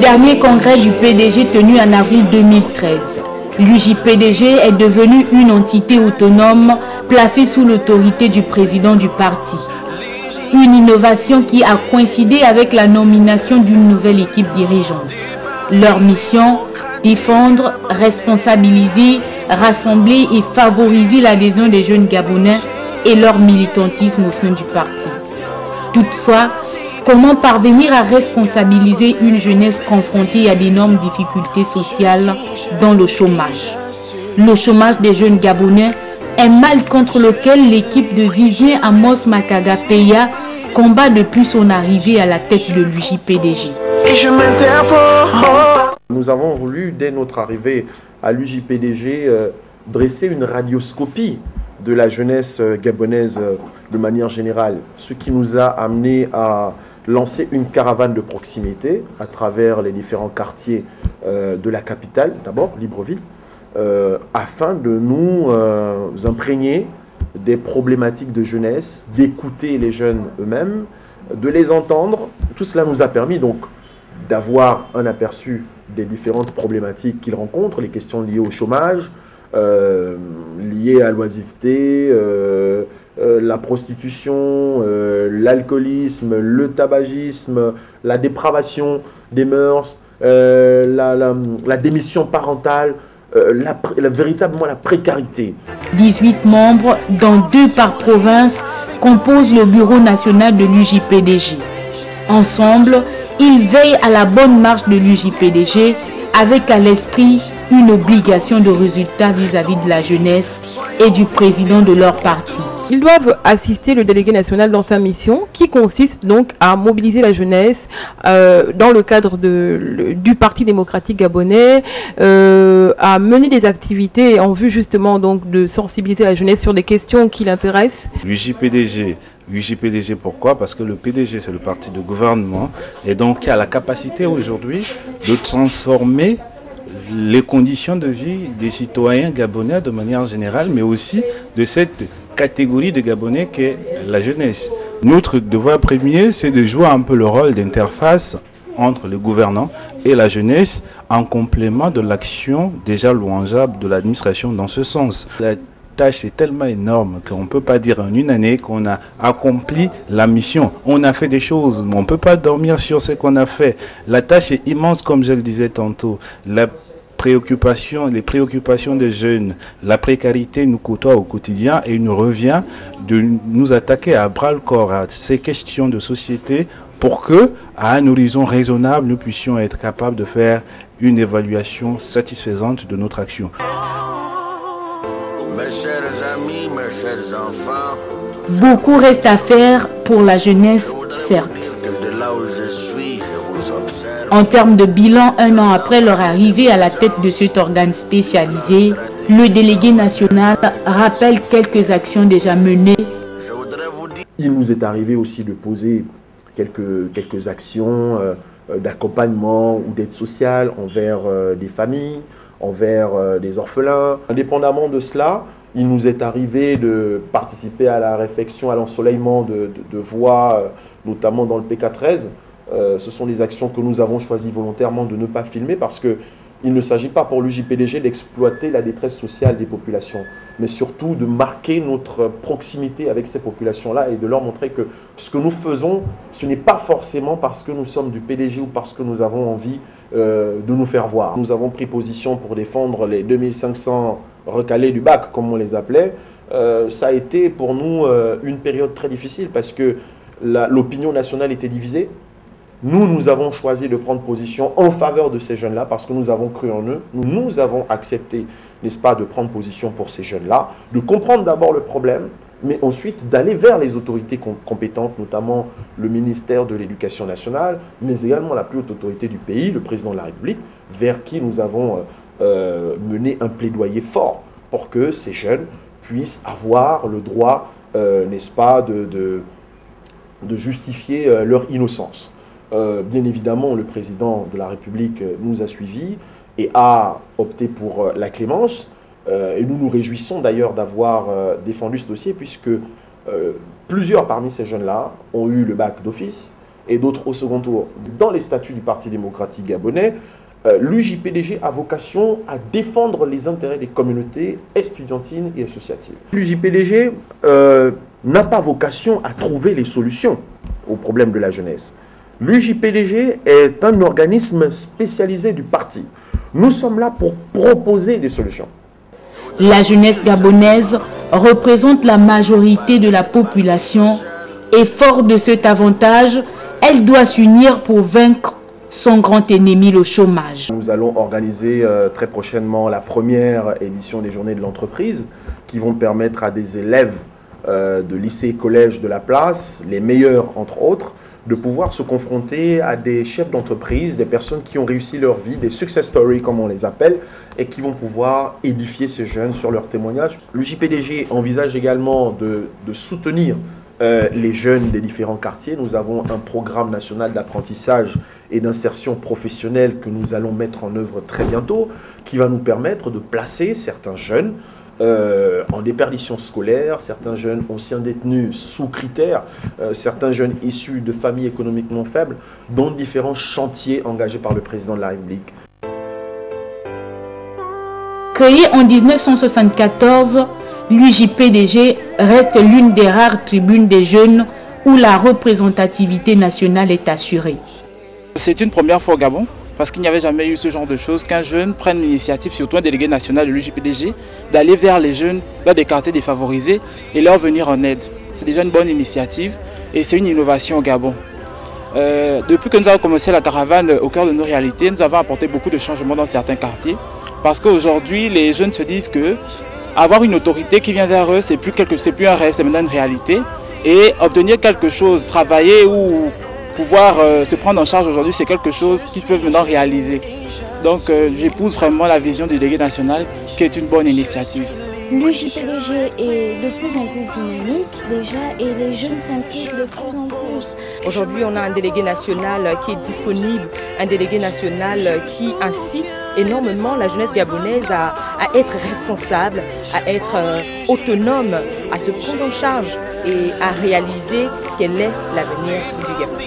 dernier congrès du PDG tenu en avril 2013. L'UJPDG est devenue une entité autonome placée sous l'autorité du président du parti. Une innovation qui a coïncidé avec la nomination d'une nouvelle équipe dirigeante. Leur mission, défendre, responsabiliser, rassembler et favoriser l'adhésion des jeunes Gabonais et leur militantisme au sein du parti. Toutefois, comment parvenir à responsabiliser une jeunesse confrontée à d'énormes difficultés sociales, dont le chômage? Le chômage des jeunes Gabonais, un mal contre lequel l'équipe de Vivien Amos Makaga Peya combat depuis son arrivée à la tête de l'UJPDG. Nous avons voulu, dès notre arrivée à l'UJPDG, dresser une radioscopie de la jeunesse gabonaise de manière générale, ce qui nous a amené à lancer une caravane de proximité à travers les différents quartiers de la capitale, d'abord Libreville, afin de nous imprégner des problématiques de jeunesse, d'écouter les jeunes eux-mêmes, de les entendre. Tout cela nous a permis donc d'avoir un aperçu des différentes problématiques qu'ils rencontrent, les questions liées au chômage, liées à l'oisiveté, la prostitution, l'alcoolisme, le tabagisme, la dépravation des mœurs, la démission parentale, véritablement la précarité. 18 membres, dont 2 par province, composent le bureau national de l'UJPDG. Ensemble, ils veillent à la bonne marche de l'UJPDG avec à l'esprit une obligation de résultat vis-à-vis de la jeunesse et du président de leur parti. Ils doivent assister le délégué national dans sa mission qui consiste donc à mobiliser la jeunesse dans le cadre du Parti démocratique gabonais, à mener des activités en vue justement donc de sensibiliser la jeunesse sur des questions qui l'intéressent. l'UJPDG, pourquoi? Parce que le PDG, c'est le parti de gouvernement et donc qui a la capacité aujourd'hui de transformer les conditions de vie des citoyens gabonais de manière générale, mais aussi de cette catégorie de Gabonais qu'est la jeunesse. Notre devoir premier, c'est de jouer un peu le rôle d'interface entre les gouvernants et la jeunesse en complément de l'action déjà louangeable de l'administration dans ce sens. La tâche est tellement énorme qu'on ne peut pas dire en une année qu'on a accompli la mission. On a fait des choses, mais on ne peut pas dormir sur ce qu'on a fait. La tâche est immense, comme je le disais tantôt. Les préoccupations des jeunes, la précarité nous côtoie au quotidien et il nous revient de nous attaquer à bras-le-corps à ces questions de société pour que, à un horizon raisonnable, nous puissions être capables de faire une évaluation satisfaisante de notre action. Mes chers amis, mes chers enfants, Beaucoup reste à faire pour la jeunesse, certes. de là où je suis, je vous observe. En termes de bilan, 1 an après leur arrivée à la tête de cet organe spécialisé, le délégué national rappelle quelques actions déjà menées. Je voudrais vous dire, Il nous est arrivé aussi de poser quelques actions d'accompagnement ou d'aide sociale envers des familles, envers des orphelins. Indépendamment de cela, il nous est arrivé de participer à la réflexion, à l'ensoleillement de voies, notamment dans le PK13. Ce sont des actions que nous avons choisi volontairement de ne pas filmer parce qu'il ne s'agit pas pour l'UJPDG d'exploiter la détresse sociale des populations, mais surtout de marquer notre proximité avec ces populations-là et de leur montrer que ce que nous faisons, ce n'est pas forcément parce que nous sommes du PDG ou parce que nous avons envie de nous faire voir. Nous avons pris position pour défendre les 2500 recalés du bac, comme on les appelait. Ça a été pour nous une période très difficile parce que l'opinion nationale était divisée. Nous avons choisi de prendre position en faveur de ces jeunes-là parce que nous avons cru en eux. Nous avons accepté, n'est-ce pas, de prendre position pour ces jeunes-là, de comprendre d'abord le problème, mais ensuite d'aller vers les autorités compétentes, notamment le ministère de l'Éducation nationale, mais également la plus haute autorité du pays, le président de la République, vers qui nous avons mené un plaidoyer fort pour que ces jeunes puissent avoir le droit, n'est-ce pas, de justifier leur innocence. Bien évidemment, le président de la République nous a suivis et a opté pour la clémence. Et nous nous réjouissons d'ailleurs d'avoir défendu ce dossier puisque plusieurs parmi ces jeunes-là ont eu le bac d'office et d'autres au second tour. Dans les statuts du Parti démocratique gabonais, l'UJPDG a vocation à défendre les intérêts des communautés estudiantines et associatives. L'UJPDG n'a pas vocation à trouver les solutions aux problèmes de la jeunesse. L'UJPDG est un organisme spécialisé du parti. Nous sommes là pour proposer des solutions. La jeunesse gabonaise représente la majorité de la population et fort de cet avantage, elle doit s'unir pour vaincre son grand ennemi, le chômage. Nous allons organiser très prochainement la première édition des Journées de l'entreprise qui vont permettre à des élèves de lycée et collège de la place, les meilleurs entre autres, de pouvoir se confronter à des chefs d'entreprise, des personnes qui ont réussi leur vie, des success stories comme on les appelle, et qui vont pouvoir édifier ces jeunes sur leurs témoignages. Le JPDG envisage également de soutenir les jeunes des différents quartiers. Nous avons un programme national d'apprentissage et d'insertion professionnelle que nous allons mettre en œuvre très bientôt, qui va nous permettre de placer certains jeunes en déperdition scolaire, certains jeunes anciens détenus sous critères, certains jeunes issus de familles économiquement faibles, dont différents chantiers engagés par le président de la République. Créé en 1974, l'UJPDG reste l'une des rares tribunes des jeunes où la représentativité nationale est assurée. C'est une première fois au Gabon, parce qu'il n'y avait jamais eu ce genre de choses, qu'un jeune prenne l'initiative, surtout un délégué national de l'UJPDG, d'aller vers les jeunes, vers des quartiers défavorisés et leur venir en aide. C'est déjà une bonne initiative et c'est une innovation au Gabon. Depuis que nous avons commencé la caravane au cœur de nos réalités, nous avons apporté beaucoup de changements dans certains quartiers, parce qu'aujourd'hui, les jeunes se disent que avoir une autorité qui vient vers eux, c'est plus un rêve, c'est maintenant une réalité. Et obtenir quelque chose, travailler ou pouvoir se prendre en charge aujourd'hui, c'est quelque chose qu'ils peuvent maintenant réaliser. Donc j'épouse vraiment la vision du délégué national qui est une bonne initiative. L'UJPDG est de plus en plus dynamique déjà et les jeunes s'impliquent de plus en plus. Aujourd'hui, on a un délégué national qui est disponible, un délégué national qui incite énormément la jeunesse gabonaise à être responsable, à être autonome, à se prendre en charge et à réaliser quel est l'avenir du Gabon.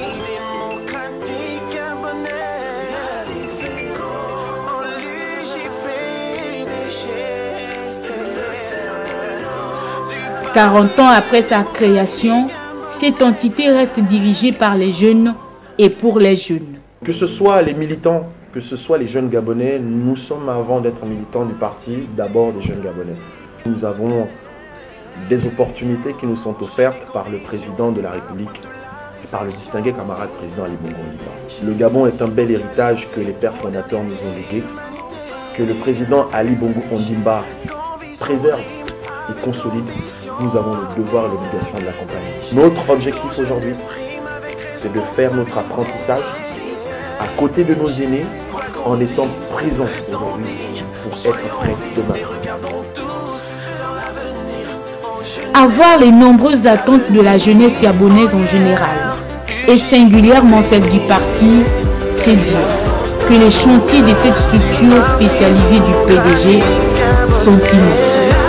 40 ans après sa création, cette entité reste dirigée par les jeunes et pour les jeunes. Que ce soit les militants, que ce soit les jeunes Gabonais, nous sommes avant d'être militants du parti, d'abord des jeunes Gabonais. Nous avons des opportunités qui nous sont offertes par le président de la République et par le distingué camarade président Ali Bongo Ondimba. Le Gabon est un bel héritage que les pères fondateurs nous ont légué, que le président Ali Bongo Ondimba préserve et consolide. Nous avons le devoir et l'obligation de l'accompagner. Notre objectif aujourd'hui, c'est de faire notre apprentissage à côté de nos aînés en étant présents aujourd'hui pour être prêts demain. À voir les nombreuses attentes de la jeunesse gabonaise en général, et singulièrement celle du parti, c'est dire que les chantiers de cette structure spécialisée du PDG sont immenses.